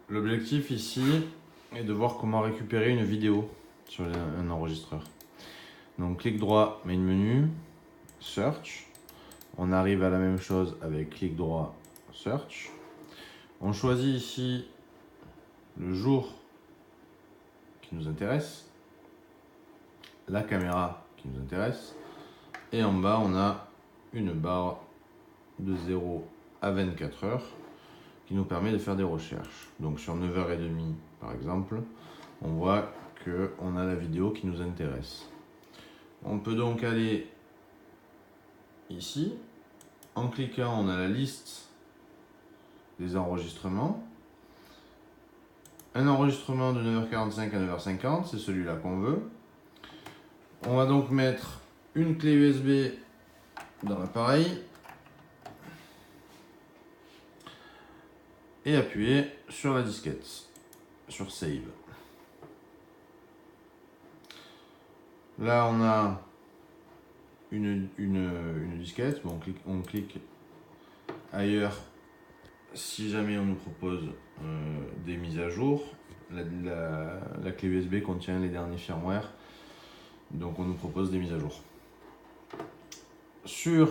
l'objectif ici est de voir comment récupérer une vidéo sur un enregistreur. Donc clic droit, main menu, search. On arrive à la même chose avec clic droit, search. On choisit ici le jour qui nous intéresse, la caméra qui nous intéresse, et en bas on a une barre de 0 à 24 heures qui nous permet de faire des recherches. Donc sur 9h30 par exemple, on voit qu'on a la vidéo qui nous intéresse. On peut donc aller ici, en cliquant on a la liste des enregistrements. Un enregistrement de 9h45 à 9h50, c'est celui-là qu'on veut. On va donc mettre une clé USB dans l'appareil et appuyer sur la disquette, sur Save. Là, on a une disquette. Bon, on clique ailleurs si jamais on nous propose des mises à jour. La clé USB contient les derniers firmware, donc on nous propose des mises à jour. Sur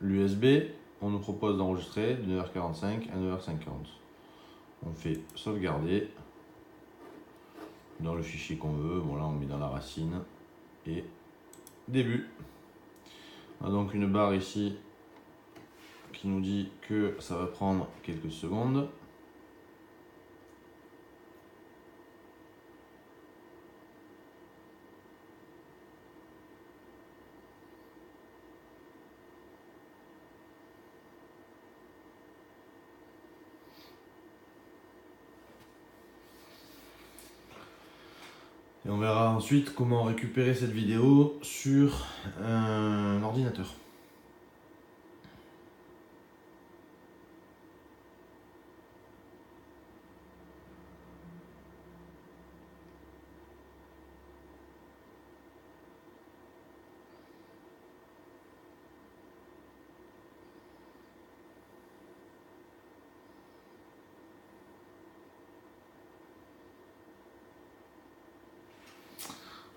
l'USB, on nous propose d'enregistrer de 9h45 à 9h50. On fait sauvegarder dans le fichier qu'on veut. Bon, là on met dans la racine et début. On a donc une barre ici qui nous dit que ça va prendre quelques secondes. Et on verra ensuite comment récupérer cette vidéo sur un ordinateur.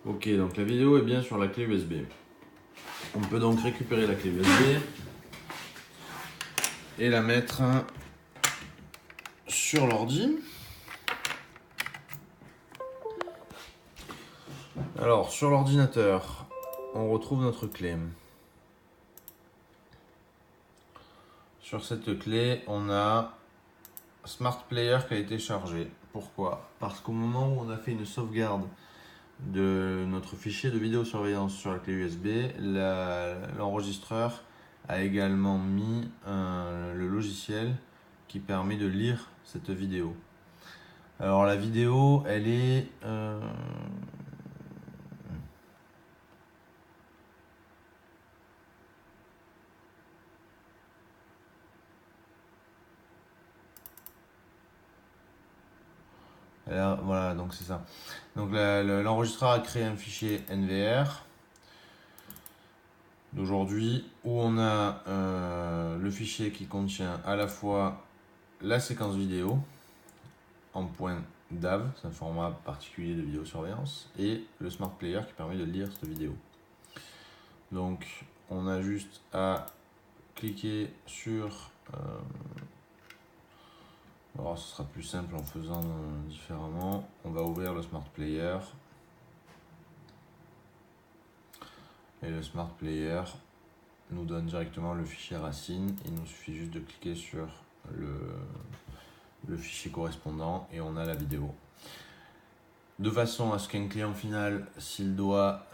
Ok, donc la vidéo est bien sur la clé USB. On peut donc récupérer la clé USB et la mettre sur l'ordi. Alors, sur l'ordinateur, on retrouve notre clé. Sur cette clé, on a Smart Player qui a été chargé. Pourquoi? Parce qu'au moment où on a fait une sauvegarde de notre fichier de vidéosurveillance sur la clé USB, l'enregistreur a également mis le logiciel qui permet de lire cette vidéo. Alors la vidéo, elle est voilà, donc c'est ça. Donc l'enregistreur a créé un fichier NVR d'aujourd'hui où on a le fichier qui contient à la fois la séquence vidéo en point DAV, c'est un format particulier de vidéosurveillance, et le Smart Player qui permet de lire cette vidéo. Donc on a juste à cliquer sur alors ce sera plus simple en faisant différemment. On va ouvrir le Smart Player. Et le Smart Player nous donne directement le fichier racine. Il nous suffit juste de cliquer sur le fichier correspondant et on a la vidéo. De façon à ce qu'un client final, s'il doit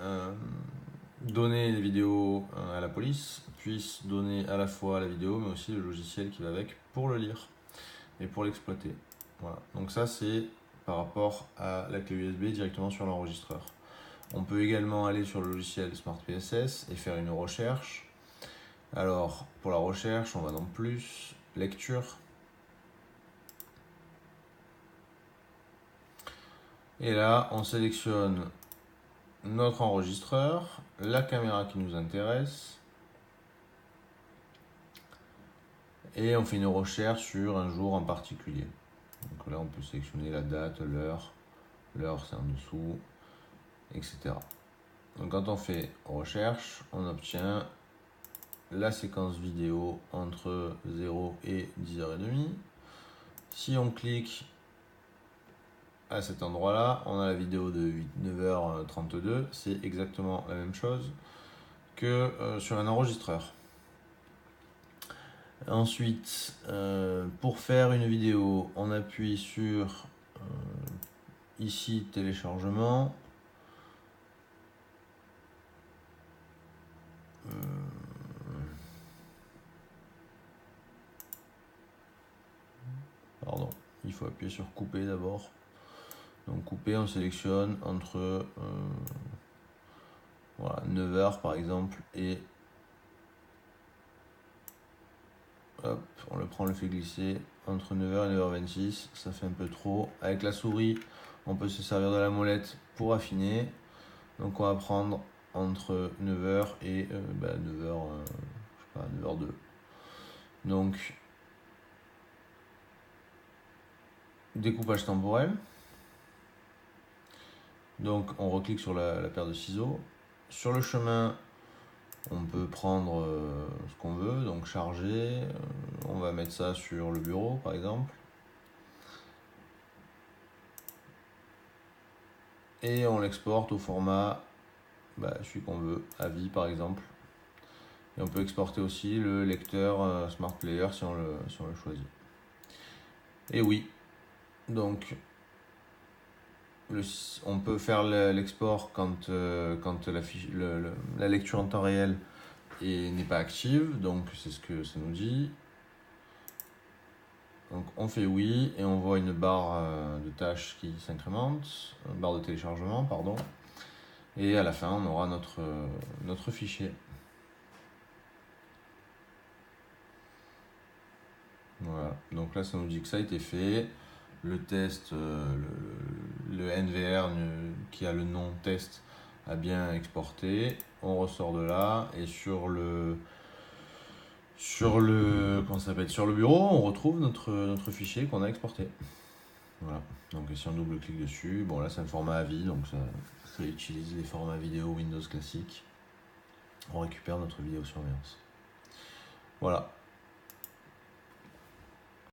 donner les vidéos à la police, puisse donner à la fois la vidéo mais aussi le logiciel qui va avec pour le lire et pour l'exploiter. Voilà. Donc ça c'est par rapport à la clé USB directement sur l'enregistreur. On peut également aller sur le logiciel Smart PSS et faire une recherche. Alors pour la recherche, on va dans plus, lecture. Et là, on sélectionne notre enregistreur, la caméra qui nous intéresse. Et on fait une recherche sur un jour en particulier. Donc là, on peut sélectionner la date, l'heure c'est en dessous, etc. Donc quand on fait recherche, on obtient la séquence vidéo entre 0 et 10h30. Si on clique à cet endroit-là, on a la vidéo de 9h32. C'est exactement la même chose que sur un enregistreur. Ensuite, pour faire une vidéo, on appuie sur ici téléchargement. Pardon, il faut appuyer sur couper d'abord. Donc couper, on sélectionne entre voilà, 9h par exemple et hop, on le prend, on le fait glisser entre 9h et 9h26, ça fait un peu trop. Avec la souris, on peut se servir de la molette pour affiner. Donc on va prendre entre 9h et 9h, je sais pas, 9h02. Donc découpage temporel. Donc on reclique sur la paire de ciseaux. Sur le chemin, on peut prendre ce qu'on veut, donc charger. On va mettre ça sur le bureau par exemple. Et on l'exporte au format celui qu'on veut, AVI par exemple. Et on peut exporter aussi le lecteur Smart Player si on le choisit. Et oui, donc on peut faire l'export quand la lecture en temps réel n'est pas active, donc c'est ce que ça nous dit. Donc on fait oui et on voit une barre de tâches qui s'incrémente, une barre de téléchargement, pardon. Et à la fin, on aura notre fichier. Voilà, donc là ça nous dit que ça a été fait. Le test, le NVR qui a le nom test a bien exporté. On ressort de là et sur le bureau, on retrouve notre fichier qu'on a exporté. Voilà, donc si on double-clique dessus, bon là c'est un format AVI, donc ça utilise les formats vidéo Windows classiques. On récupère notre vidéosurveillance. Voilà.